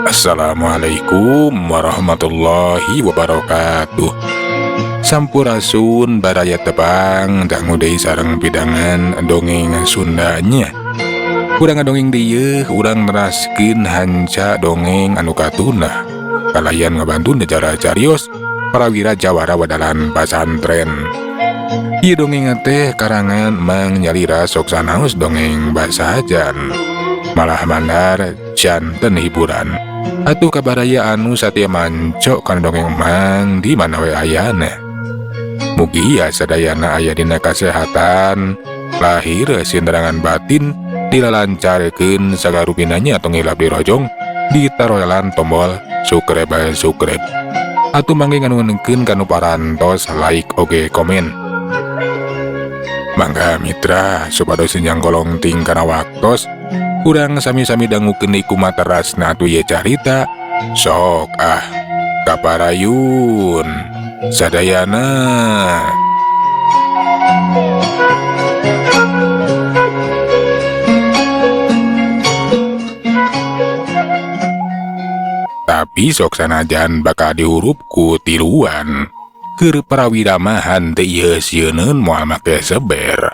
Assalamualaikum warahmatullahi wabarakatuh. Sampurasun baraya tebang dangu deui sareng pidangan dongeng Sundanya. Urang dongeng dieu urang neraskeun hanca dongeng anu katuna kalayan ngabantu negara carios prawira jawara wadalan pasantren. Ieu dongeng teh karangan Mang Nyalira sok sanaos dongeng basajan. Malah mandar janten hiburan. Atuh kabaraya anu satya manco kana dongeng Mang di mana we ayana. Mugi sadayana aya dina kasehatan, lahir sinderangan batin dilalancarkeun sagarupinanya atau ngilap di rojong ditaroelan tombol subscribe. Atuh mangge nganuhkeun kanu parantos like oge komen. Mangga mitra supados senjang kolong ting kana waktos urang sami-sami dangukeun iku materasna atuh ieu carita sok kaparayun sadayana. Tapi sok sanajan bakal dihurup ku tiluan keur prawira mah henteu ieu sieun moal make seber.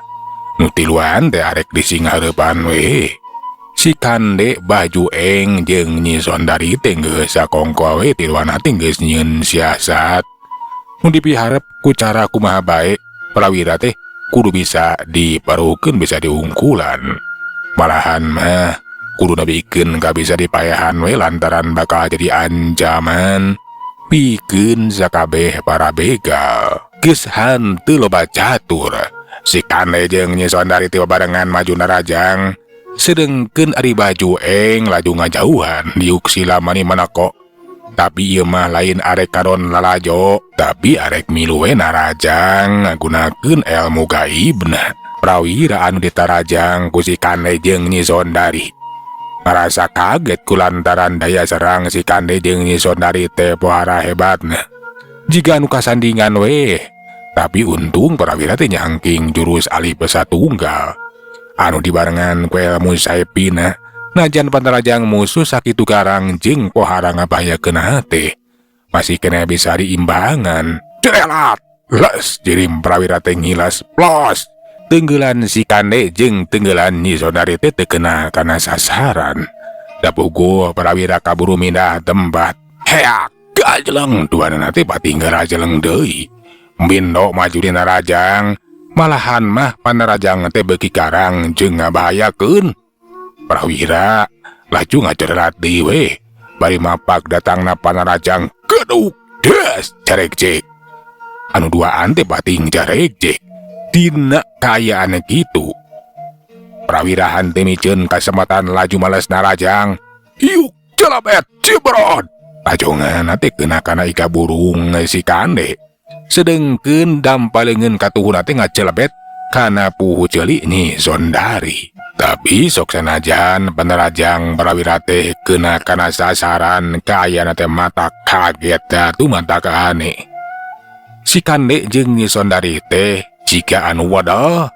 Nu tiluan teh arek disinghareupan we. Si Kande Baju Eng jeung Nyi Sondari teh geus sakongko we tiluanna teh geus nyieun siasat. Mun dipiharep ku cara kumaha bae prawira teh kudu bisa diparuhkeun bisa diungkulan. Malahan mah kudu nabikeun ka bisa dipaehan we lantaran bakal jadi ancaman pikeun sakabeh para begal. Geus hanteu loba catur. Si Kande jeung Nyi Sondari teh barengan maju narajang. Sedengkeun Ari Baju Eng laju ngajauhan diuk sila mani manako. Tapi ieu mah lain arek karon lalajo, tapi arek milu we narajang ngagunakeun elmu gaibna. Prawira anu ditarajang ku si Kande jeung Nyi Sondari ngarasa kaget ku lantaran daya serang si Kande jeung Nyi Sondari teh pohara hebatna. Jiga anu kasandingan we, tapi untung prawira teh nyangking jurus alih pesatunggal anu dibarengan ku ilmu saepina. Najan pantarajang musuh sakitu garang jeung pohara ngabahayakeun hate masih kena bisa diimbangan. Cerelat les jirim prawira teh ngilas plos. Tenggelan si Kande jeung tenggelan Nyi Sondari teh teu kena kana sasaran. Dapuguh prawira kaburu mindah tempat. Heak gajeleng duanana teh patinggal ajeleng deui. Bindo maju dina rajang. Malahan mah panarajang teh beuki karang jeung ngabahayakeun. Prawira laju ngacerelat deui we. Bari mapak datangna panarajang keduk des caregjek. Anu duaan teh pating caregjek. Dina kaayaan kitu prawira henteu miceun kasempatan laju males narajang. Yuk celebet cibrod. Lajongan teh kena kana ika burung si Kande. Sedengkeun dampalengeun katuhuna teh ngacelebet kana puhu ceuli Nyi Sondari. Tapi sok sanajan panerajang prawira teh kena kana sasaran kaayana teh mata kaget atuh mata kahane. Si Kande jeung Nyi Sondari teh jika anu wadah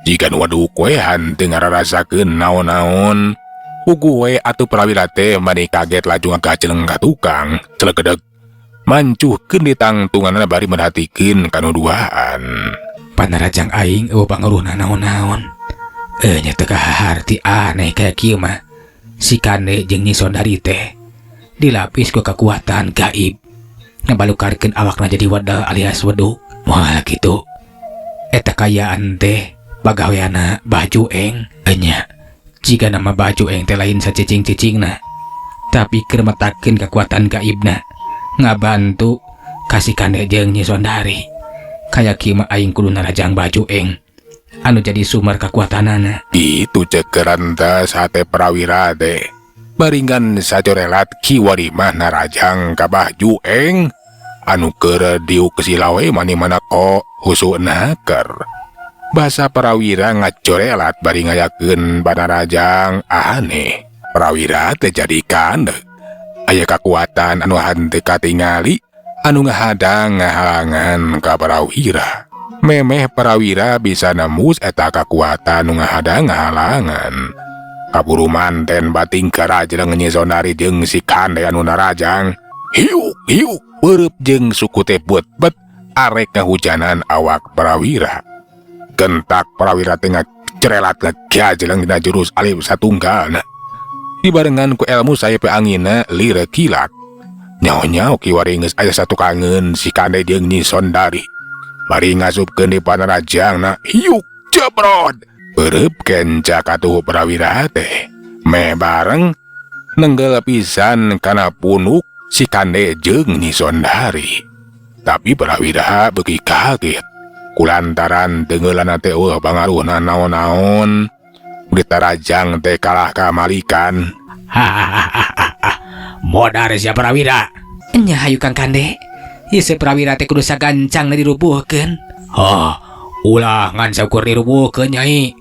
we henteu ngararasakeun naon-naon. Puguh we atuh prawira teh mani kaget laju ngagajeleng ka tukang celegedeg mancuhkeun di tangtunganna bari merhatikeun kanu duaan. Panarajang aing eueuh pangaruhna naon-naon. Nya teu kaharti aneh kaya kieu mah. Si Kande jeung Nyi Sondari teh dilapis ku kekuatan gaib. Ngabalukarkeun awakna jadi wadal alias weduk. Moal kitu. Eta kayaan teh bagaweana Baju Eng. Nya jika nama Baju Eng teh lain sacicing-cicingna, tapi keur metakeun kekuatan gaibna ngabantu kasih Kande jeung Nyi Sondari. Kaya kieu mah aing kudu narajang Baju Eng anu jadi sumber kekuatanana. Itu cekeran teh sate prawira teh. Baringan sacorelat kiwari mah narajang ka Baju Eng anu keur diuk silawe mani manako husuna keur. Basa prawira ngacorelat bari ngayakeun panarajang aneh. Prawira teh jadi kandeg. Aya kekuatan anu henteu katingali anu ngahadang ngahalangan ka Prawira. Memeh Prawira bisa nembus eta kakuatan nu ngahadang ngahalangan. Kaburu manten bating karajang nyisondari jeung si Kande anu narajang. Hiuk beureub jeung suku teh bet arek ngahujanan awak Prawira. Gentak Prawira tengah cerelat ngajajlang dina jurus alif satunggalna. Dibarengan ku ilmu sayap angina lire kilat. Nyaho-nyaho kiwari geus aya satu kangen si Kande jeung nyisondari. Bari ngasupkeun di panarajangna, hiuk jebrod. Beureub kenca katuh Prawira teh. Meh bareng nenggel pisan kana punuk si Kande jeung nyisondari. Tapi Prawira beuki kaget. Kulantaran tenggeulana teh pangaruhna naon-naon. Ditarajang teh kalah kamalikan. Modar sia Prawira. Nya hayu Kang Kande. Ieu si Prawira teh kudu sagancang dirubuhkeun. Ulah ngan saukur dirubuhkeun Nyai.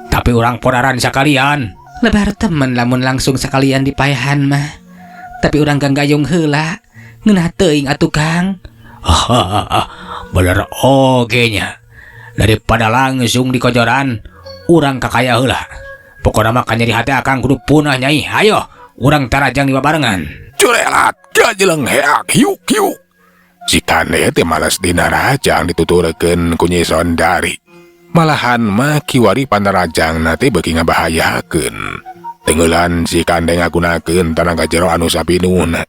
Tapi urang podaran sakalian. Lebar temen lamun langsung sakalian dipaehan mah. Tapi urang ganggayung heula. Ngeunah teuing atuh Kang. Bener oge nya. Daripada langsung di kojoran, urang kakaya heula. Pokona mah kan nyeri hati akang kudu punah Nyai. Ayo, urang tarajang dibabarengan. Curelat gajeleng heak hiuk. Si Kande teh malas dina rajang dituturkeun ku nyisondari. Malahan mah kiwari panarajangna teh beuki ngabahayakeun. Tengeulan si Kande ngagunakeun tanaga jero anu sapinuna.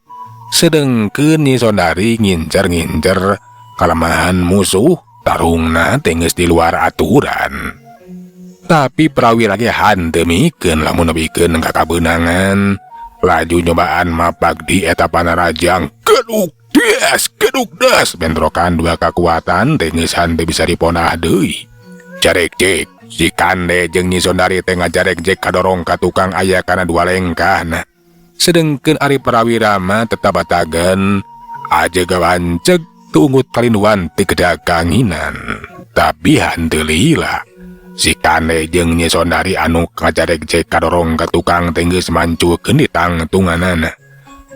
Sedengkeun nyisondari ngincer kalemahan musuh tarungna teh geus di luar aturan. Tapi Prawira ge handemikeun lamun nebikeun ka kabeunangan. Laju nyobaan mapak di eta panarajang. Geduk des bentrokan dua kekuatan teh geus henteu bisa diponah deui. Jarek-jek si Kande jeung nyisondari teh ngajarek-jek kadorong ka tukang aya kana dua lengkahna. Sedengkeun ari Prawira mah tetap batagan aja gawanceg tungut kalinduan ti kedah kanginan. Tapi handeulila si Kande jeung nyisondari anu ngajarek-jek kadorong ka tukang teh geus mancukeun di tangtunganana.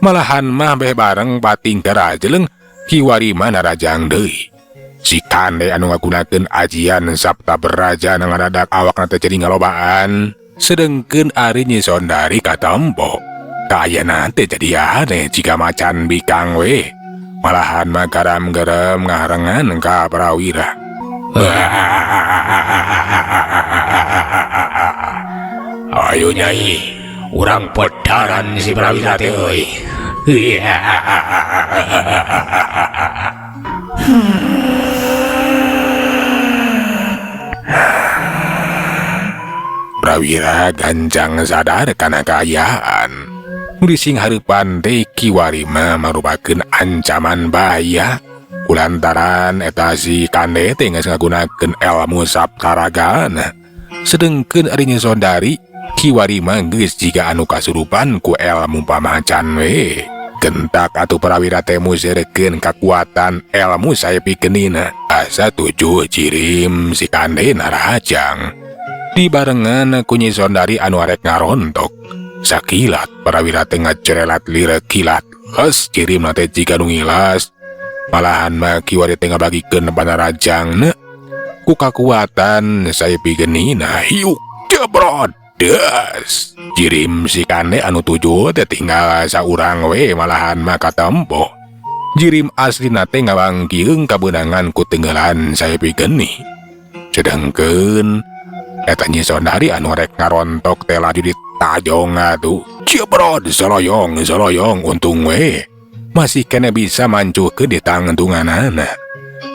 Malahan mah beh bareng bating karajeleng kiwari mana rajang deui. Si Kande anu ngagunakeun ajian Sabta Beraja na ngaradak awakna teh jadi ngalobaan. Sedengkeun ari nyisondari katempo. Kayana teh jadi aneh jika macan bikang we. Malahan mah garam-garam ngaharengan ka Prawira. Ayo Nyai, urang podaran si Prawira teh euy. Prawira gancang sadar kana kaayaan. Rising hareupan teh kiwari mah marupakeun ancaman bahaya. Kulantaran eta si Kande teh geus ngagunakeun ilmu saptaragana. Sedengkeun ari nyisondari kiwari mah geus jiga anu kasurupan ku ilmu pamacan we. Gentak atuh Prawira teh musirkeun kakuatan ilmu sayapikeunina. Asa tujuh jirim si Kande narajang. Dibarengan ku nyisondari anu arek ngarontok. Sakilat Prawira teh ngacerelat lire kilat. Heus jirimna teh jiga nu ngilas. Malahan mah kiwari teh ngabagikeun panarajangna ku kakuatan sayapikeunina. Hiuk jebrod. Das jirim si Kande anu tujuh teh tinggal saurang we malahan mah katempo. Jirim aslina teh ngabangkieung kabeunangan ku tenggelan sayapikeun. Sedengkeun eta nyisondari anu rek ngarontok teh laju ditajong atuh. Jebrod soloyong untung we masih kena bisa mancukeun di tangtunganana.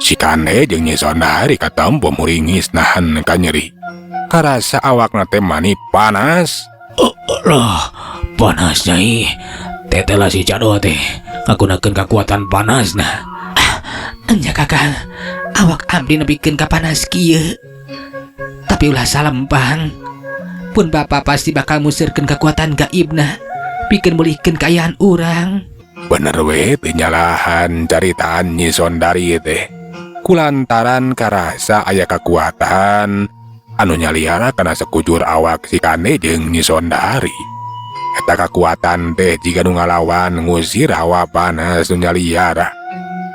Si Kande jeung nyisondari katempo muringis nahan ka nyeri. Karasa awakna teh mani panas. Panas Nyai. Tetela si Cado teh ngagunakeun kakuatan panasna. Nya Kakang, awak abdi nepikeun ka panas kieu. Tapi ulah salempang. Pun Bapak pasti bakal musirkeun kekuatan gaibna pikeun mulihkeun kaayaan urang. Bener we teu nyalahan caritaan nyisondari teh. Kulantaran karasa aya kekuatan anu nyaliara kana sekujur awak si Kande jeung nyisondari. Eta kakuatan teh jika nu ngalawan ngusir hawa panas nu nyaliara.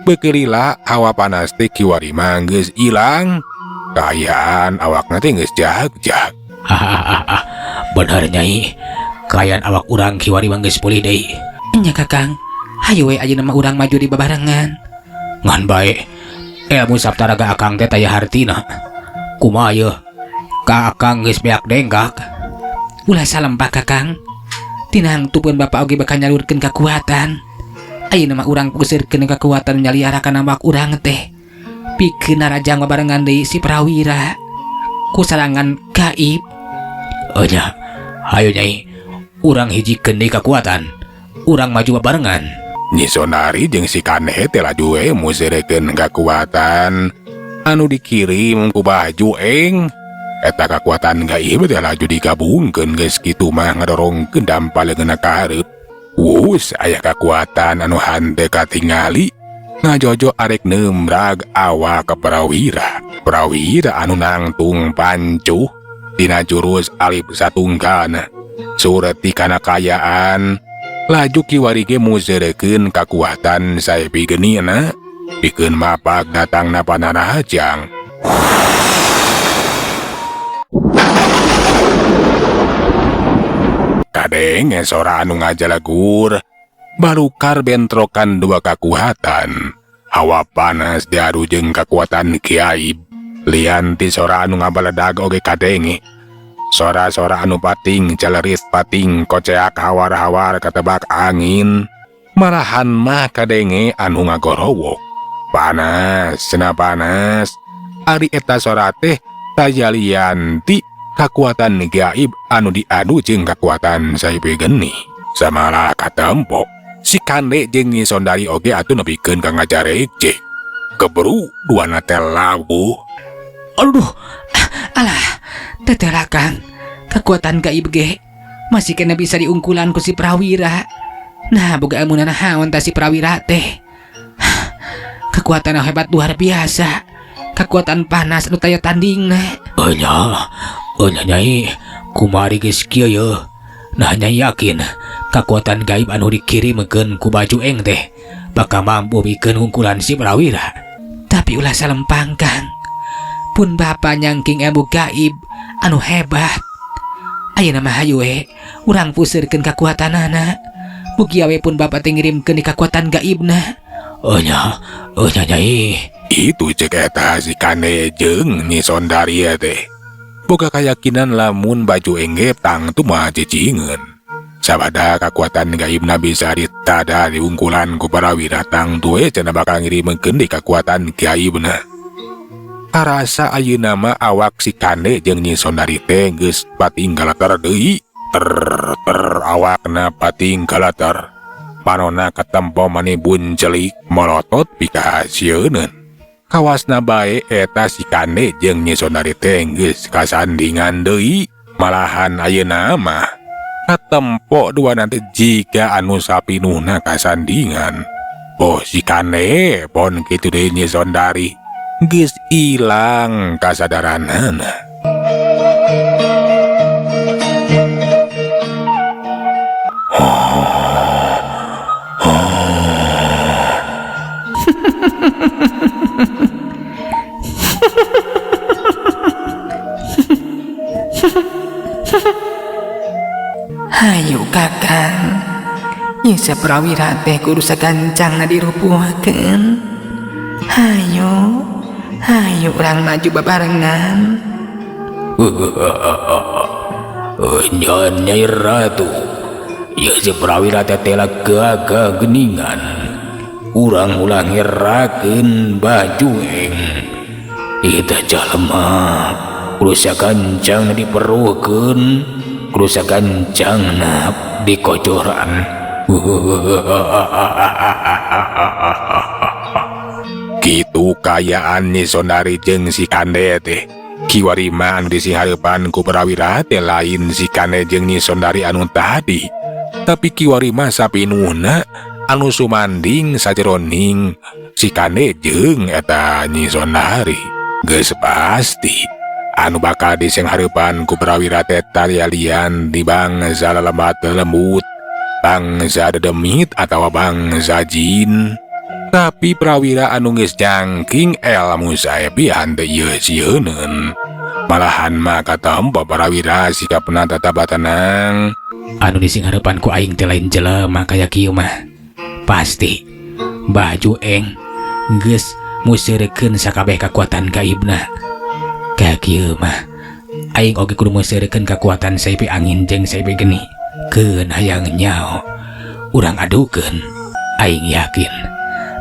Bekelila hawa panas teh kiwari mah geus ilang. Kaayaan awakna teh geus jag-jag. Hahaha, bener Nyai. Kaayaan awak urang kiwari mah geus pulih deui. Nya Kakang, hayu we ayeuna mah urang maju di babarengan. Ngan bae. Ilmu saptaraga akang teh taya hartina. Kumaha yeuh? Ka akang geus beak denggak. Ulah salempah Kakang. Tina hangtupeun Bapak oge bakal nyalurkeun kakuatan. Ayeuna mah urang pusirkeun kekuatan nyaliarakan awak urang teh. Pikeun narajang babarengan deui si Prawira ku sarangan gaib. Nya, hayu Nyai. Urang hijikeun deui kekuatan. Urang maju babarengan. Nyi Sondari jeung si Kaneh teh laju we musirikeun kekuatan anu dikirim ku Baju Eng. Eta kekuatan gaib teh laju digabungkeun geus kitu mah ngadorongkeun dampaleunna ka hareup. Wus aya kekuatan anu henteu katingali ngajojo arek nembrag awak ka Prawira. Prawira anu nangtung pancuh tina jurus alif satunggalna. Sureti kana kayaan laju kiwari ge museurekeun kakuatan sae pigeunina pikeun mapak datangna Panarajang. Kadeng sora anu ngajalagur balukar bentrokan dua kekuatan. Hawa panas diadu jeung kekuatan gaib. Lian ti sora anu ngabaledag oge kadenge. Sora-sora anu pating calerit pating koceak hawar-hawar katebak angin. Malahan mah kadenge anu ngagorowok. Panas, cenah panas. Ari eta sora teh tajalian ti kekuatan gaib anu diadu jeung kekuatan sae geni. Samalah katempo si Kande jeung Nyi Sondari oge atuh nepikeun ka ngajarek cek. Keburu duana teh labuh. Aduh, alah, tetelakan. Kekuatan gaib ge masih kena bisa diungkulan ku si Prawira. Nah, boga amunana haon ta si Prawira teh. Kekuatan hebat luar biasa. Kekuatan panas anu taya tandingna. Nya Nyai, kumari geus kieu yeuh. Nah Nyai yakin kekuatan gaib anu dikirimkeun ku Baju Eng teh bakal mampu bikin ungkulan si Prawira. Tapi ulah salempang Kang. Pun Bapa nyangking ilmu gaib anu hebat. Ayeuna mah hayu we urang pusirkeun kakuatanana. Mugi awe pun Bapa teh ngirimkeun di kekuatan gaibna. Nya Nyai. Itu cek eta si Kane jeung Nyi Sondari teh. Boga kayakinan lamun Baju Eng ge tangtu mah cicingeun. Sabada kekuatan gaibna bisa ditada diungkulan ku Prawira tangtu we cenah bakal ngirimkeun di kekuatan gaibna. Karasa ayeuna mah awak si Kane jeung Nyi Sondari teh geus pating galatar deui. Awakna pating galatar. Panonna katempo manibun celik molotot pika sieunun. Kawasna bae eta si Kane jeung Nyi Sondari teh geus kasandingan deui. Malahan ayeuna mah katempo duana teh jiga anu sapinuhna kasandingan. Oh si Kane pon kitu deui Nyi Sondari geus ilang kasadaranana. Hayu Kakang, ieu Prawira teh kudu sagancangna dirupuhkeun. Hayu urang maju babarengan. Nyai Ratu, ieu si Prawira teh tela gagah geningan. Urang ulah ngerakeun Baju Eng. Eta jalema kudu sagancangna diperuhkeun. Kudu sagancangna dikocoran. Kitu kayaan Nyi Sondari jeung si Kande teh. Kiwari mah anu disihareupan ku Prawira teh lain si Kande jeung Nyi Sondari anu tadi. Tapi kiwari mah sapinuhna anu sumanding sajeroning si Kande jeung eta Nyi Sondari. Geus pasti anu bakal disenghareupan ku Prawira teh talialian di bangsa lelembat lembut, bangsa dedemit atawa bangsa jin. Tapi prawira anu geus jangking elmu saepi hante ieu sieun. Malahan mah katampo prawira sikapna tetap tenang. Anu disingharepan ku aing teh lain jelema kaya kieu mah. Pasti Mbah Jueng geus museurekeun sakabeh kakuatan gaibna. Ka kieu mah aing oge kudu museurekeun kakuatan saepi angin jeung saepi geni. Keun hayang nyao urang adukeun. Aing yakin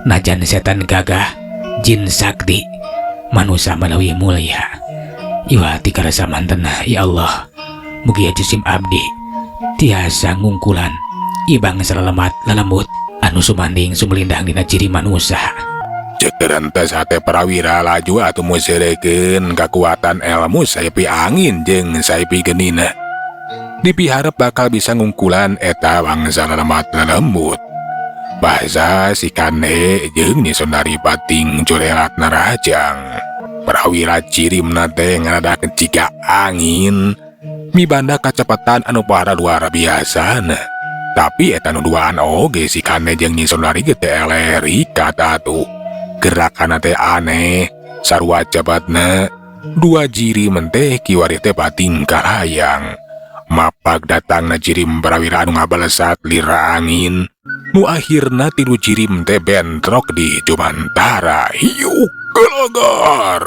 najan setan gagah jin sakti manusia malawi mulia iwati karasa mantena. Ya Allah, mugi jisim abdi tiasa ngungkulan ibang salalemat lalembut anu sumanding sumelindang dina ciri manusia. Cekeran teh sate prawira laju atuh museurekeun kakuatan ilmu saepi angin jeung saepi genina. Dipiharep bakal bisa ngungkulan eta bangsa lalembut lalembut. Bahasa si Kane jeung Nyi Sondari pating curelat narajang. Prawira cirimna teh ngarada keciga angin mibanda kacepatan anu para luar biasa. Tapi eta nu duaan oge si Kane jeung Nyi Sondari ge teh eleri kata tuh. Gerakan teh aneh sarua cebatna dua jirim teh kiwari teh pating kalayang. Mapag datangna jirim prawira anu ngabalesat lira angin. Nu akhirna tilu jirim teh bentrok di Jumantara. Hiuk gelagar.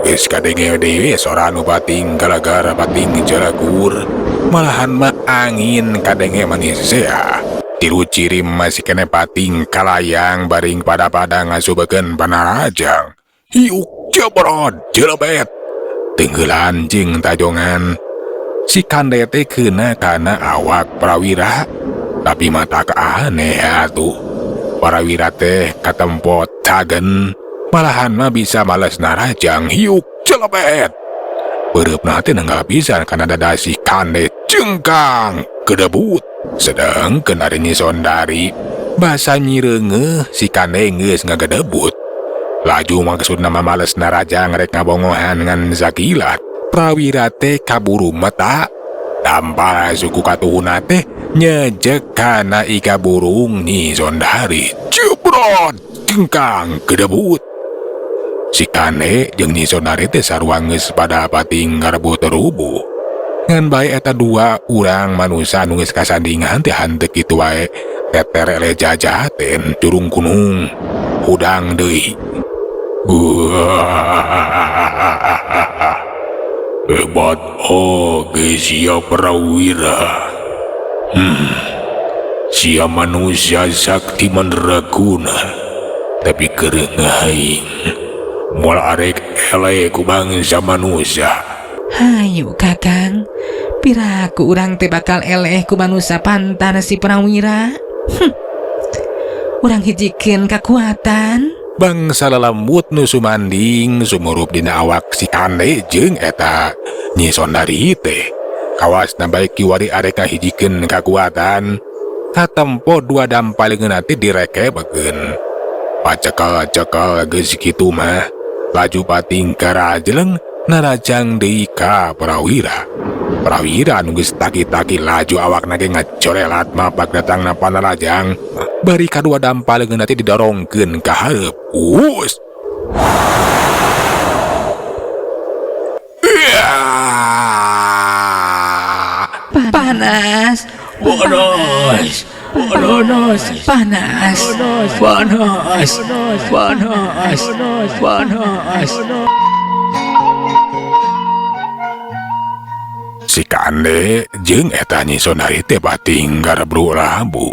Wis kadenge dewe sora anu pating galagar pating jalagur. Malahan mah angin kadenge manis sea. Tilu jirim masih kene pating kalayang baring pada-pada ngasubekeun panarajang. Hiuk jebrod jelebet. Tenggelan jeung tajongan. Si Kande teh keuna kana awak prawira. Tapi mata aneh atuh. Prawira teh katempo cagen. Malahan mah bisa males narajang hiuk jelebet. Beureup teh nanggal pisan kana dada si Kande cengkang kedebut. Sedangkeun ari Nyi Sondari basa nyireungeuh si Kande geus ngagedebut. Laju maksudna mah males narajang rek ngabongohan ngan sakilat. Prawira teh kaburu mata. Tampal suku katuhuna teh nyejek kana ika burung Nyi Sondari. Jebrot cengkang kedebut. Si Kane jeung Nyi Sondari teh sarua geus pada pating ngarebut rubuh. Ngan bae eta dua urang manusia anu geus kasandingan teh hanteu kitu wae teter ele jajaten curung gunung hudang deui. Hebat oge sia prawira. Sia manusia sakti mandraguna. Tapi kereung aing moal arek ele ku bangsa manusia. Hayu kakang, piraku urang teh bakal eleh ku manusia pantan si prawira. Urang hijikeun kakuatan. Bangsa lalembut nu sumanding sumurup dina awak si Kande jeung eta Nyi Sondari teh. Kawasna bae kiwari arek ngahijikeun kakuatan. Katempo dua dampaleungeun teh direkebekeun. Pacekal-cekal geus kitu mah laju pating karajleng narajang deui ka prawira. Prawira anu geus taki-taki laju awakna ge ngacorelat mapag datangna panarajang. Bari kadua dampaleungeun teh didorongkeun ka hareup. Us. Panas. Panas. Panas. Panas. Panas. Panas. Panas. Si Kande jeung eta Nyi Sondari teh pating garebru labu.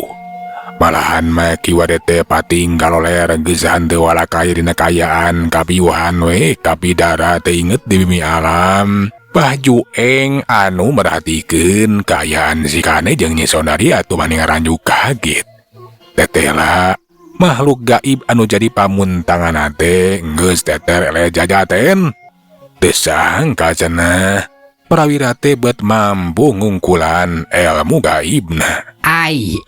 Malahan mah kiwade teh pating kaloler geus hanteu walakaya dina kayaan kapiuhan we kapidara teh inget di bumi alam. Mbah Jueng anu merhatikeun kayaan si Kande jeung Nyi Sondari atuh maning ngaranjuk kaget. Tetela makhluk gaib anu jadi pamuntangan teh geus teter ele jajaten. Teu sangka cenah prawira teh bet mampu ngungkulan ilmu gaibna. Ai.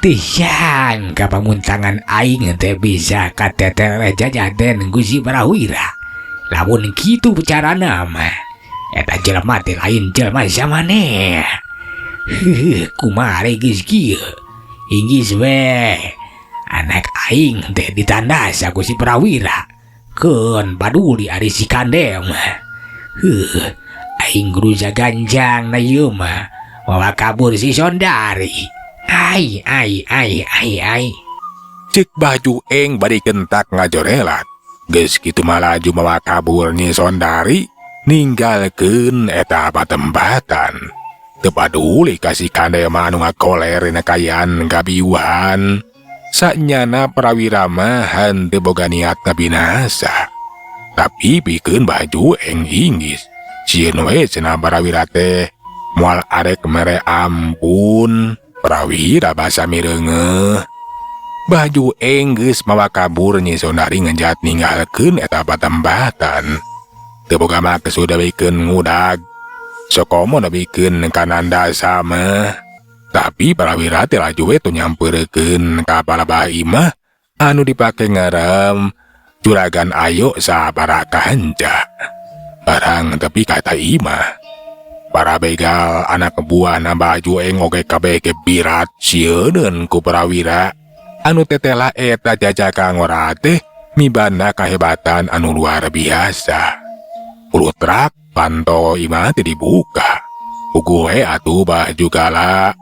Tisang kapamuntangan aing teh bisa kateter jajaden Gusti Prawira. Lamun kitu bicarana mah eta jelema teh lain jelema zamane. Kumare geus kieu. Inggis we. Anak aing teh ditandas aku si Prawira. Keun paduli ari si Kande mah. Aing geruja ganjang na ieu mah. Mawa kabur si Sondari. Ai. Cek Baju Eng bari kentak ngajorelat. Geus kitu malaju mawa kabur Nyi Sondari ninggalkeun eta patempatan. Teu paduli ka si Kande mah anu ngakoler dina kayan gabiuhan. Saknyana Prawira mah henteu boga niat ngabinasa. Tapi pikeun Baju Eng inggis. Sieun we cenah Prawira teh moal arek mere ampun. Prawira basa mireungeuh. Baju Eng geus mawa kabur Nyi Sondari ngenjat ninggalkeun eta patempatan. Teu boga maksud dawikeun ngudag. Sokomo dawikeun kananda sama. Tapi Prawira teh laju we tu nyampeurkeun ka Palabah mah anu dipake ngarem Juragan Ayo sabaraha kanca. Barang tepi kata imah. Para begal anak buahna Baju Eng oge kabeh kebirat sieun ku Prawira. Anu tetela eta jajaka ngora teh mibana kahebatan anu luar biasa. Pulut rak panto imah teh dibuka. Ugu we atuh Baju gala.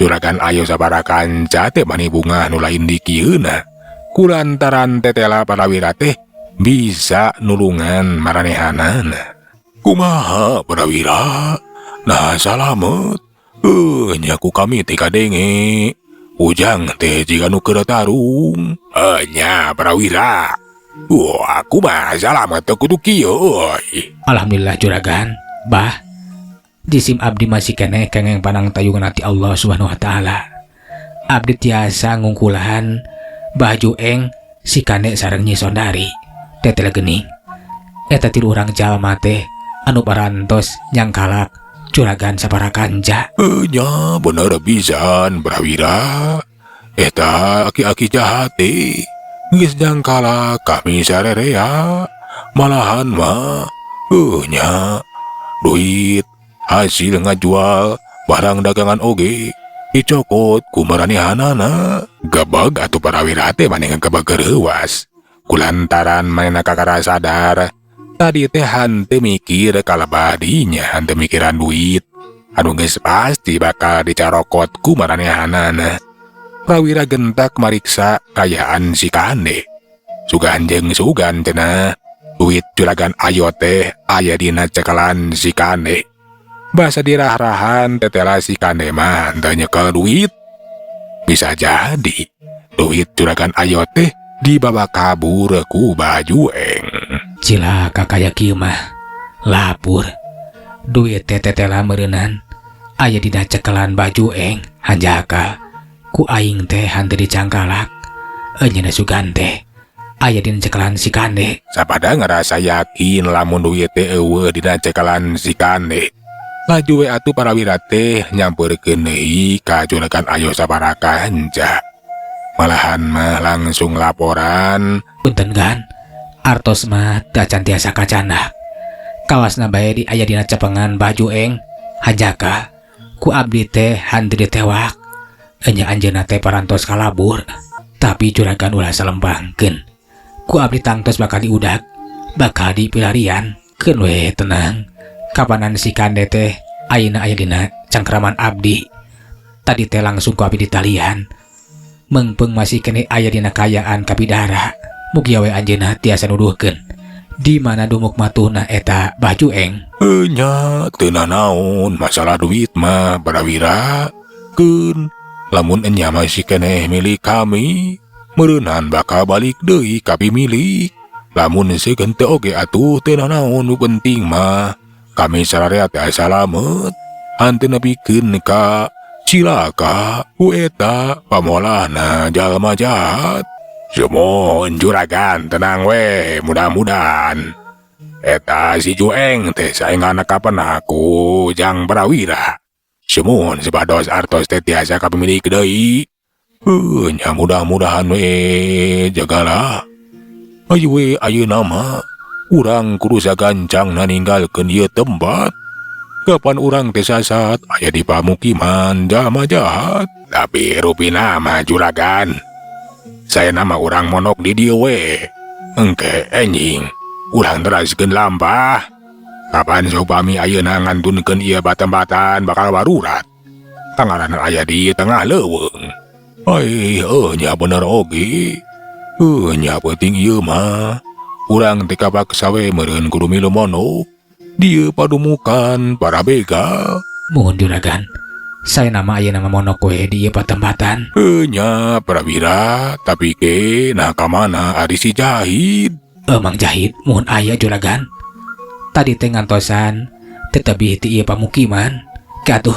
Juragan Ayo sabaraha kanca teh bani bunga nu lain di kieuna. Kulantaran tetela Prawira teh bisa nulungan maranehanana. Kumaha Prawira? Nah salamet. Nya ku kami teh kadenge. Ujang teh jika nu keur tarung. Nya Prawira. Aku mah salamet teh kudu kieu euy. Alhamdulillah Juragan. Bah, jisim abdi masih keneh kengeng panang tayungan hati Allah Subhanahu wa taala. Abdi tiasa ngungkulan Baju Eng si Kande sareng Nyi Sondari. Tetela geuning. Eta tilu urang jalma teh anu parantos nyangkalak Juragan sabaraha kanca. Nya bener pisan Prawira. Eta aki-aki jahat teh geus jangkalak kami sarerea. Malahan mah nya duit hasil ngajual barang dagangan oge dicokot ku maranehanana. Gebeg atuh Prawira teh maneh gebeg reuwas. Kulantaran manehna kakara sadar tadi teh henteu mikir kalebah dinya, henteu mikiran duit anu geus pasti bakal dicarokot ku maranehanana. Prawira gentak mariksa kayaan si Kande. Sugan jeung sugan cenah. Duit Juragan Ayo teh aya dina cekelan si Kande. Basa dirah-rahan tetela si Kande mah teu nyekel duit. Bisa jadi duit Juragan Ayo teh dibawa kabur ku Baju Eng. Cilaka kaya kieu mah lapur. Duit teh tetela meureunan aya dina cekelan Baju Eng hanjaka ku aing teh henteu dicangkalak. Eunyeuna sugan teh aya dina cekelan si Kande. Sapada ngerasa yakin lamun duit teh eueuh dina cekelan si Kande. Laju we atuh Prawira teh nyampeurkeun deui ka Juragan Ayo sabaraha kanca. Malahan mah langsung laporan. Punten Gan, artos mah dacan tiasa kacandak. Kawasna bae di aya dina cepengan Baju Eng hanjaka ku abdi teh henteu ditewak. Enya anjeunna teh parantos kalabur. Tapi Juragan ulah salembangkeun. Ku abdi tangtos bakal diudag, bakal dipilarian. Keun we tenang. Kapanan si Kande teh ayeuna aya dina cangkraman abdi. Tadi teh langsung ku abdi ditalian. Mengpeung masih kene aya dina kayaan kapidara. Mugi we anjeunna tiasa nuduhkeun di mana dumuk matuna eta Baju Eng. Nya teu naon masalah duit mah Prawira. Keun lamun enya masih keneh milik kami, meureunan bakal balik deui ka pimilik. Lamun seukeun teu oge atuh teu naon nu penting mah kami sararea teh salamet. Henteu nepikeun ka cilaka ku eta pamolahna jalma jahat. Sumohon Juragan tenang we, mudah-mudahan eta si Jueng teh saengana kapan aku Jang Prawira. Sumohon sebados artos teh tiasa kapimilik deui. Nya mudah-mudahan we jagalah. Ayo we ayeuna mah urang kudu sagancang ninggalkeun ieu tempat. Kapan urang teh sasat aya di pamukiman jalma jahat. Tapi rupina mah juragan. Saya nama urang monok di dieu we. Engke enjing, urang teraskeun lampah. Kapan sopami ayeuna ngantunkeun ieu batam-batan bakal warurat. Tangaran aya di tengah leuweung. Ai, nya bener oge. Nya penting ieu mah. Urang teh kapaksa we meureun kudu milu monok. Dieu padumukan para bega. Mohon juragan, saya nama ayeuna monok we di ieu patembatan. Nya prawira, tapi ke nah kamana ari si Jahid. Mang Jahid, mohon aya juragan. Tadi teh ngantosan tetapi ti ieu pamukiman. Katuh,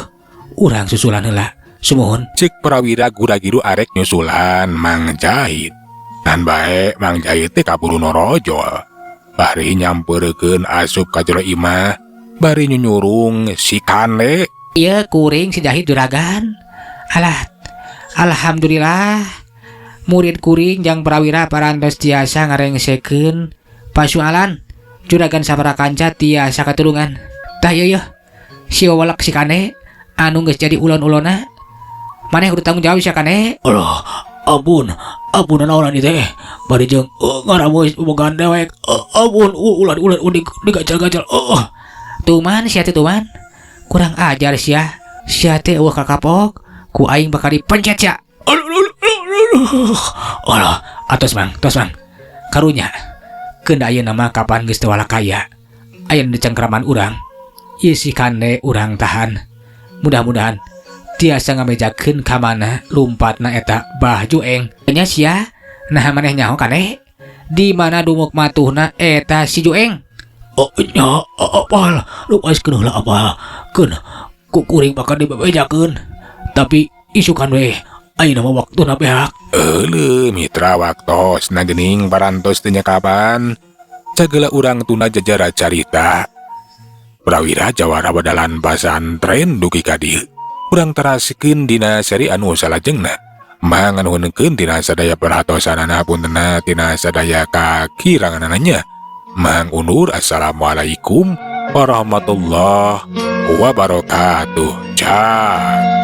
urang susulan heula. Sumuhun. Cek prawira gura-giru arek nyusulan Mang Jahid. Dan bae Mang Jahid teh kaburu norojol. Bari nyampeurkeun asup ka jero imah, bari nyunyurung si Kane. Iya kuring si Jahid juragan. Alhamdulillah. Murid kuring jang prawira parantos tiasa ngarengsekeun pasualan. Juragan sabaraha kanca tiasa katurungan. Tah ieu si wawalak si Kane anu geus jadi ulon-ulona. Maneh kudu tanggung jawab si Kane. Alah, ampun naon ieu teh. Bari jeung ngaramu bogaan dewek. Ampun ulan digacal-gacal. Tuman sia teh tuman. Kurang ajar sia. Sia teh eueuh kakapok. Ku aing bakal dipencet sia. Alah, tos mang. Karunya. Keun ayeuna mah kapan geus teu walak kaya. Ayeuna di cangkraman urang. Ieu si Kane urang tahan. Mudah-mudahan tiasa ngamejakeun ka mana lumpatna eta Bah Jueng. Nya sia. Nah maneh nyaho Kane? Di mana dumuk matuhna eta si Jueng? Nya apal. Lupaiskeun heula apal. Keun ku kuring bakal dibebejakeun. Tapi isukan we. Ayeuna mah waktuna beak. Euleuh mitra waktos na geuning parantos teu nya kapan. Cageula urang tuna jajara carita. Prawira jawara badalan pasantren dugi ka dieu. Urang teraskeun dina seri anu salajengna. Manganuhunkeun tina sadaya perhatosanana puntenna tina sadaya kakiranganana. Mang undur assalamualaikum warahmatullahi wabarakatuh. Cak.